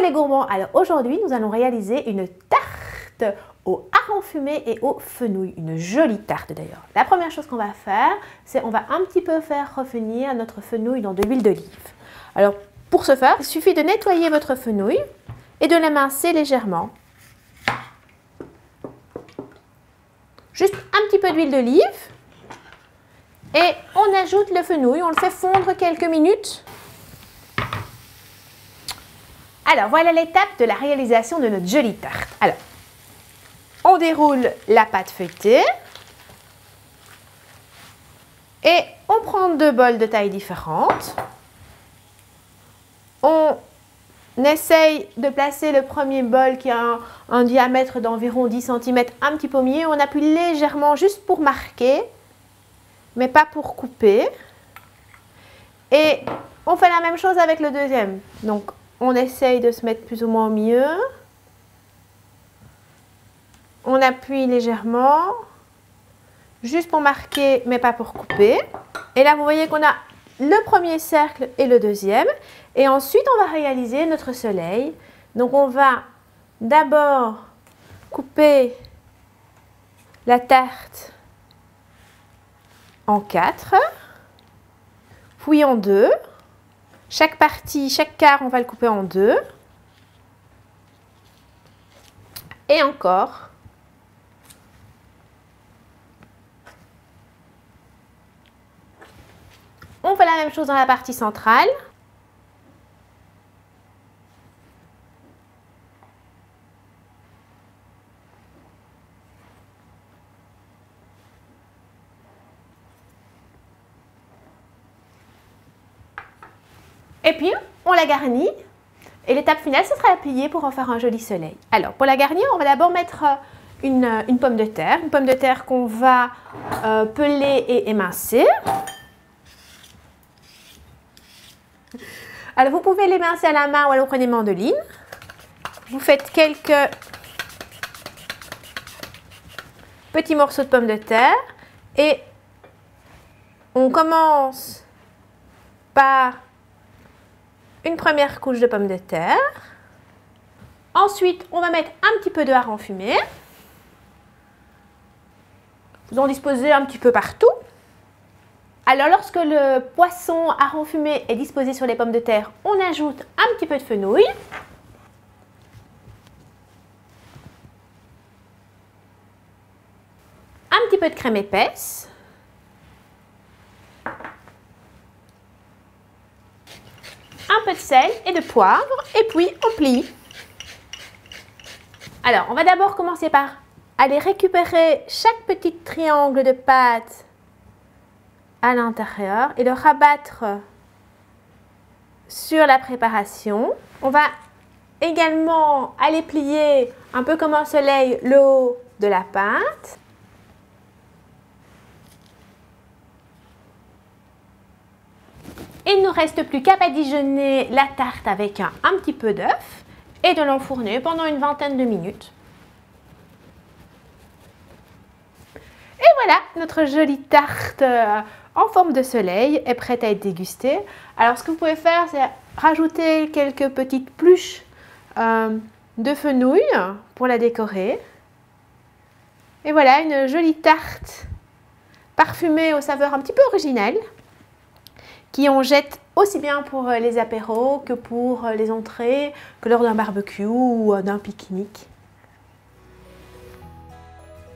les gourmands, alors aujourd'hui nous allons réaliser une tarte au hareng fumé et au fenouil, une jolie tarte d'ailleurs. La première chose qu'on va faire, c'est on va un petit peu faire revenir notre fenouil dans de l'huile d'olive. Alors pour ce faire, il suffit de nettoyer votre fenouil et de l'émincer légèrement. Juste un petit peu d'huile d'olive et on ajoute le fenouil, on le fait fondre quelques minutes. Alors, voilà l'étape de la réalisation de notre jolie tarte. Alors, on déroule la pâte feuilletée et on prend 2 bols de taille différentes. On essaye de placer le premier bol qui a un diamètre d'environ 10 cm un petit peu mieux. On appuie légèrement juste pour marquer, mais pas pour couper. Et on fait la même chose avec le deuxième. Donc, on essaye de se mettre plus ou moins au milieu. On appuie légèrement, juste pour marquer, mais pas pour couper. Et là, vous voyez qu'on a le premier cercle et le deuxième. Et ensuite, on va réaliser notre soleil. Donc, on va d'abord couper la tarte en 4, puis en 2. Chaque partie, chaque quart, on va le couper en 2. Et encore. On fait la même chose dans la partie centrale. Et puis, on la garnit. Et l'étape finale, ce sera à plier pour en faire un joli soleil. Alors, pour la garnir, on va d'abord mettre une pomme de terre. Une pomme de terre qu'on va peler et émincer. Alors, vous pouvez l'émincer à la main ou alors vous prenez une mandoline. Vous faites quelques petits morceaux de pommes de terre. Et on commence par une première couche de pommes de terre. Ensuite, on va mettre un petit peu de hareng fumé. Vous en disposez un petit peu partout. Alors, lorsque le poisson hareng fumé est disposé sur les pommes de terre, on ajoute un petit peu de fenouil. Un petit peu de crème épaisse. Un peu de sel et de poivre et puis on plie. Alors, on va d'abord commencer par aller récupérer chaque petit triangle de pâte à l'intérieur et le rabattre sur la préparation. On va également aller plier un peu comme un soleil le haut de la pâte. Il ne nous reste plus qu'à badigeonner la tarte avec un petit peu d'œuf et de l'enfourner pendant une vingtaine de minutes. Et voilà, notre jolie tarte en forme de soleil est prête à être dégustée. Alors ce que vous pouvez faire, c'est rajouter quelques petites pluches de fenouil pour la décorer. Et voilà, une jolie tarte parfumée aux saveurs un petit peu originales, qui on jette aussi bien pour les apéros que pour les entrées, que lors d'un barbecue ou d'un pique-nique.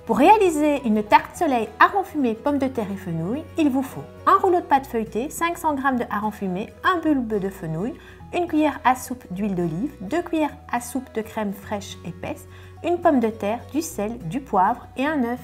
Pour réaliser une tarte soleil hareng fumé, pommes de terre et fenouil, il vous faut un rouleau de pâte feuilletée, 500 g de hareng fumé, un bulbe de fenouil, une cuillère à soupe d'huile d'olive, 2 cuillères à soupe de crème fraîche épaisse, une pomme de terre, du sel, du poivre et un œuf.